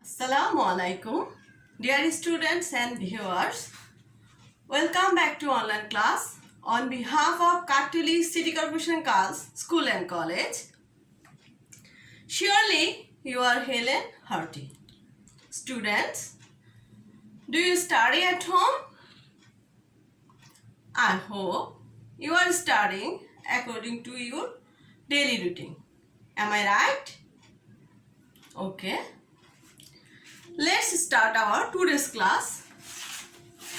Assalamu alaikum, dear students and viewers. Welcome back to online class. On behalf of Katuli City Corporation Girls School and College, surely you are Helen Harty. Students, do you study at home? I hope you are studying according to your daily routine. Am I right? Okay. Let's start our today's class.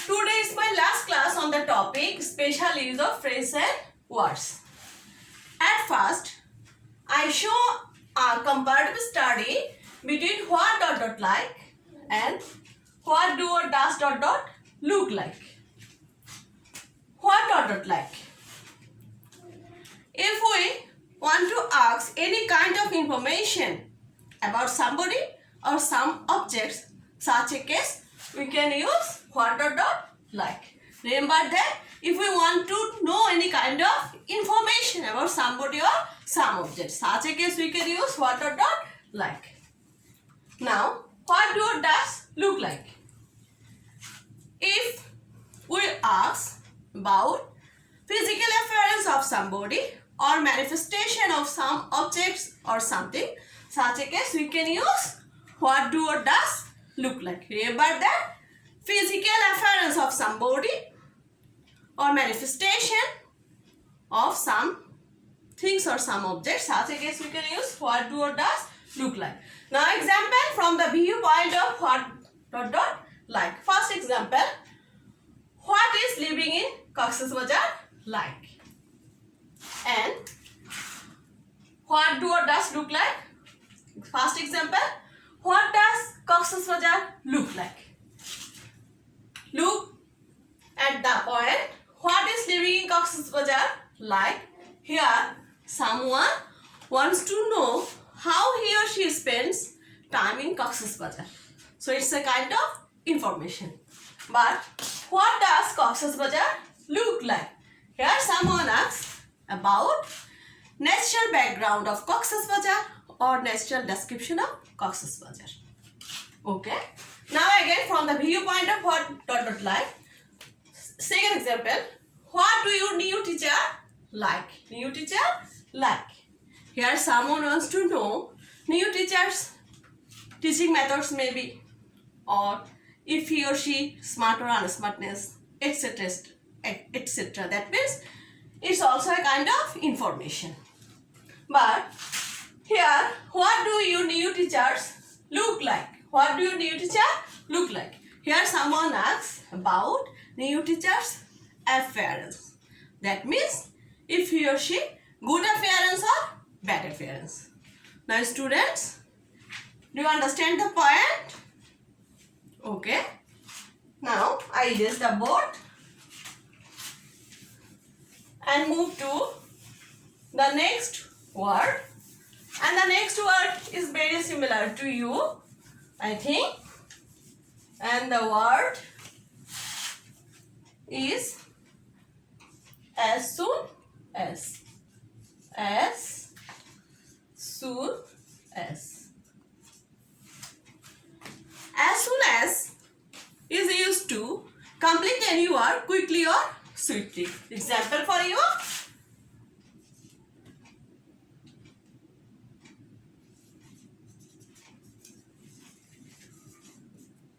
Today is my last class on the topic special use of phrases and words. At first, I show a comparative study between what ... like and what do or does ... look like. What ... like. If we want to ask any kind of information about somebody or some objects, such a case, we can use what ... like. Remember that if we want to know any kind of information about somebody or some object, such a case we can use what ... like. Now, what do or does look like? If we ask about physical appearance of somebody or manifestation of some objects or something, such a case we can use what do or does look like. Remember that physical appearance of somebody or manifestation of some things or some objects, such a case we can use what do or does look like. Now example from the viewpoint of what ... like. First example, what is living in Cox's Bazar like? And what do or does look like? First example, what does Cox's Bazar look like? Look at the point, what is living in Cox's Bazar like? Here, someone wants to know how he or she spends time in Cox's Bazar. So it's a kind of information. But what does Cox's Bazar look like? Here someone asks about natural background of Cox's Bazar or natural description of Cox's Bazar. Okay. Now again from the viewpoint of what ... like. Second example, what do your new teacher like? New teacher like. Here someone wants to know new teacher's teaching methods maybe, or if he or she smart or unsmartness, etc. etc. That means it's also a kind of information. But here, what do your new teachers look like? What do your new teacher look like? Here someone asks about new teacher's appearance. That means if he or she good appearance or bad appearance. Now students, do you understand the point? Okay. Now I erase the board and move to the next word. And the next word is very similar to you, I think. And the word is as soon as. As soon as. As soon as is used to complete any word quickly or swiftly. Example for you.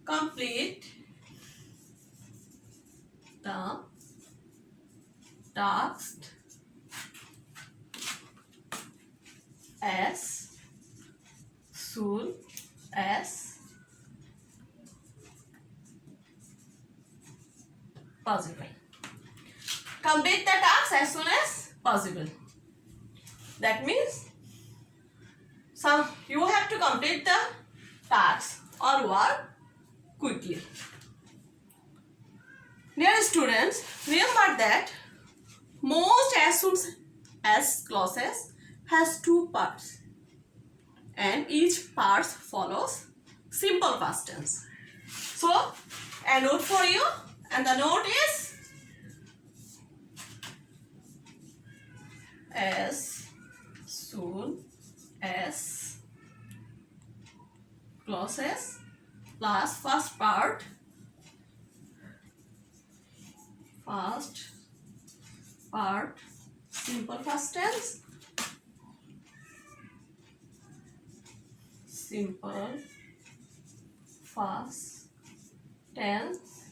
Complete the task as soon as possible. Complete the task as soon as possible. That means you have to complete the task or work quickly. Dear students, remember that most as soon as clauses has two parts and each part follows simple past tense. So a note for you, and the note is as soon as clauses plus first part simple past tense, simple past tense,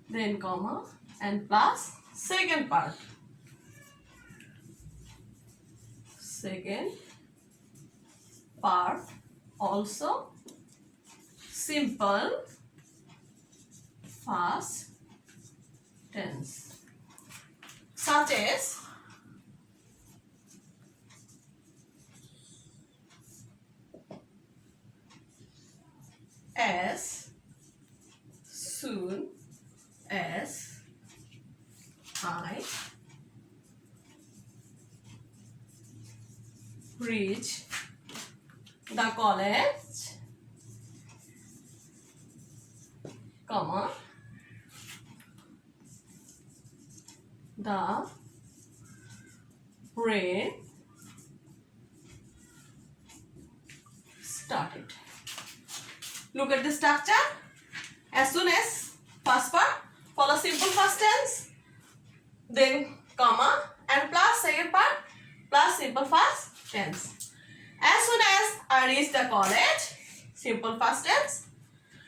then comma and plus second part also simple past tense, such as soon as I reach the college, comma, the rain started. Look at the structure. As soon as first part follow simple past tense, then comma and plus second part plus simple past tense. As soon as I reached the college, simple past tense,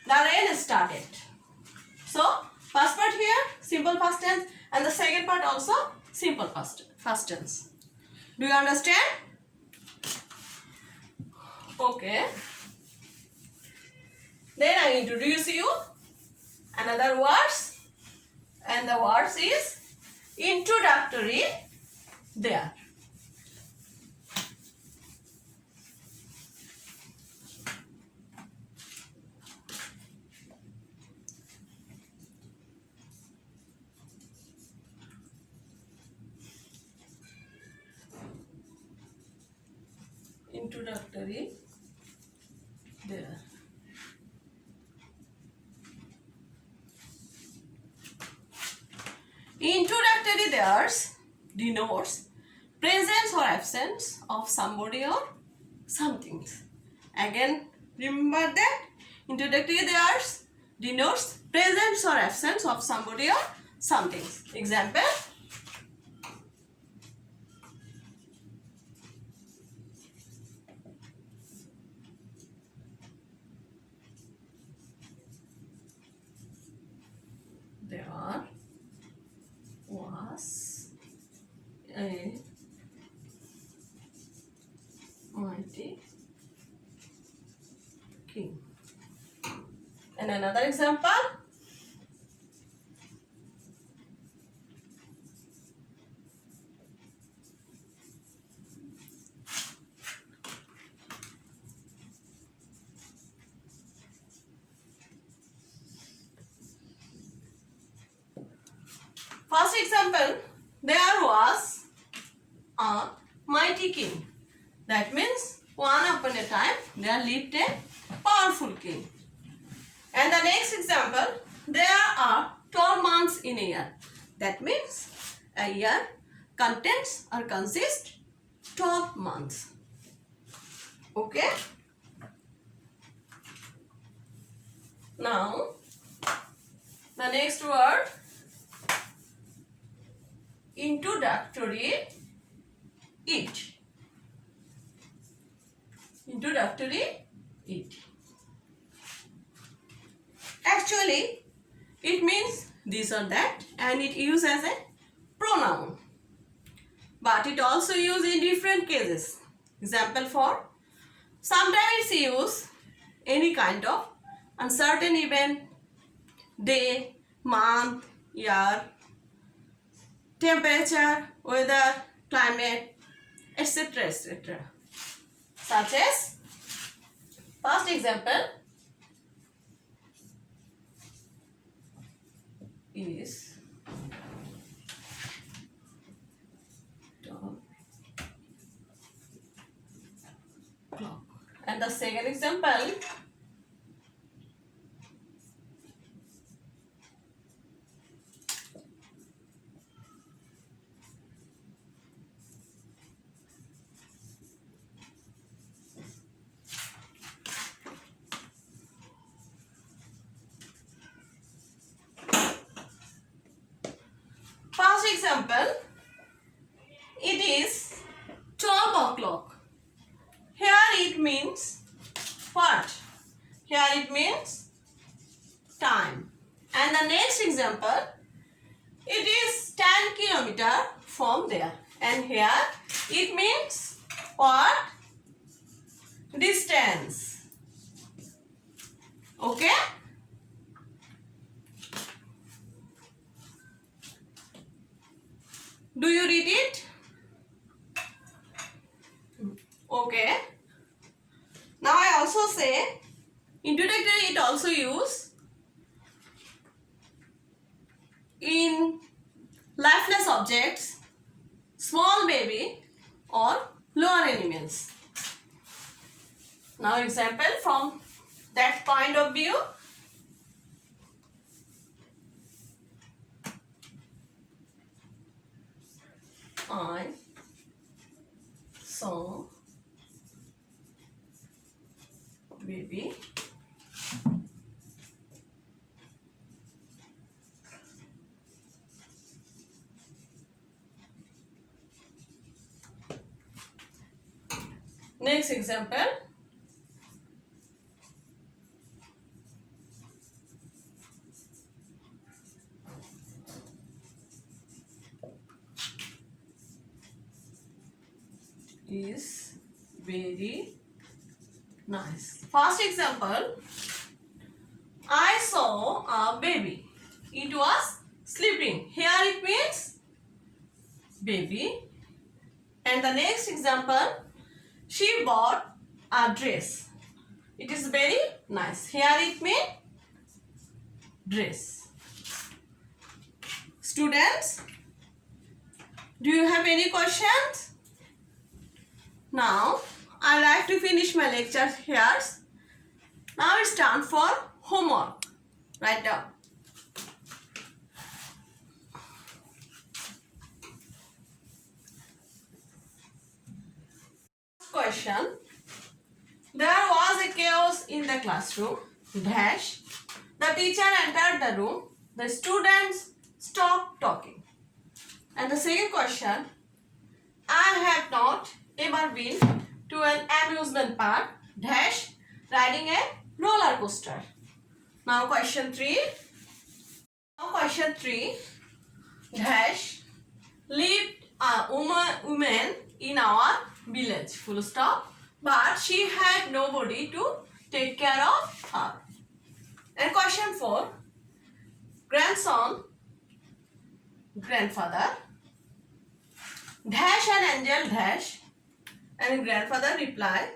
the rain started. So first part here simple past tense and the second part also simple past tense. Do you understand? Okay. Then I introduce you another words, and the words is introductory there. Introductory there. Introductory there's denotes presence or absence of somebody or something. Again, remember that introductory there's denotes presence or absence of somebody or something. Example: there was a mighty king. And another example: first example, there was a mighty king. That means one upon a time there lived a powerful king. And the next example, there are 12 months in a year. That means a year contains or consists 12 months. Okay? Now, the next word, introductory it. Introductory it. Actually, it means this or that and it used as a pronoun. But it also used in different cases. Example for, sometimes it's used any kind of uncertain event, day, month, year, temperature, weather, climate, etc. etc. Such as, first example is clock. And the second example, example, it is 12 o'clock. Here it means what? Here it means time. And the next example, it is 10 kilometer from there. And here it means what? Distance. Okay? Do you read it? Okay. Now I also say introductory it also use in lifeless objects, small baby or lower animals. Now example from that point of view. I saw baby next example, is very nice. First example, I saw a baby. It was sleeping. Here it means baby. And the next example, she bought a dress. It is very nice. Here it means dress. Students, do you have any questions? Now, I like to finish my lecture here. Now it's time for homework. Write down. Question. There was a chaos in the classroom. Dash. The teacher entered the room. The students stopped talking. And the second question. I have not ever been to an amusement park. Dash. Riding a roller coaster. Now question 3. Dash. Lived a woman in our village. Full stop. But she had nobody to take care of her. And question 4. Grandson, grandfather, dash and angel dash. And grandfather reply,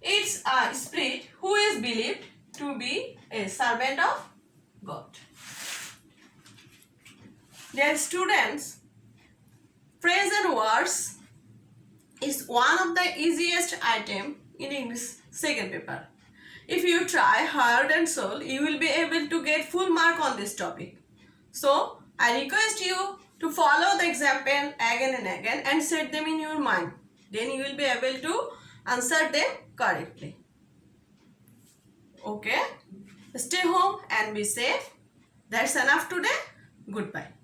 it's a spirit who is believed to be a servant of God. Dear students, phrase and words is one of the easiest item in English second paper. If you try heart and soul, you will be able to get full mark on this topic. So, I request you to follow the example again and again and set them in your mind. Then you will be able to answer them correctly. Okay? Stay home and be safe. That's enough today. Goodbye.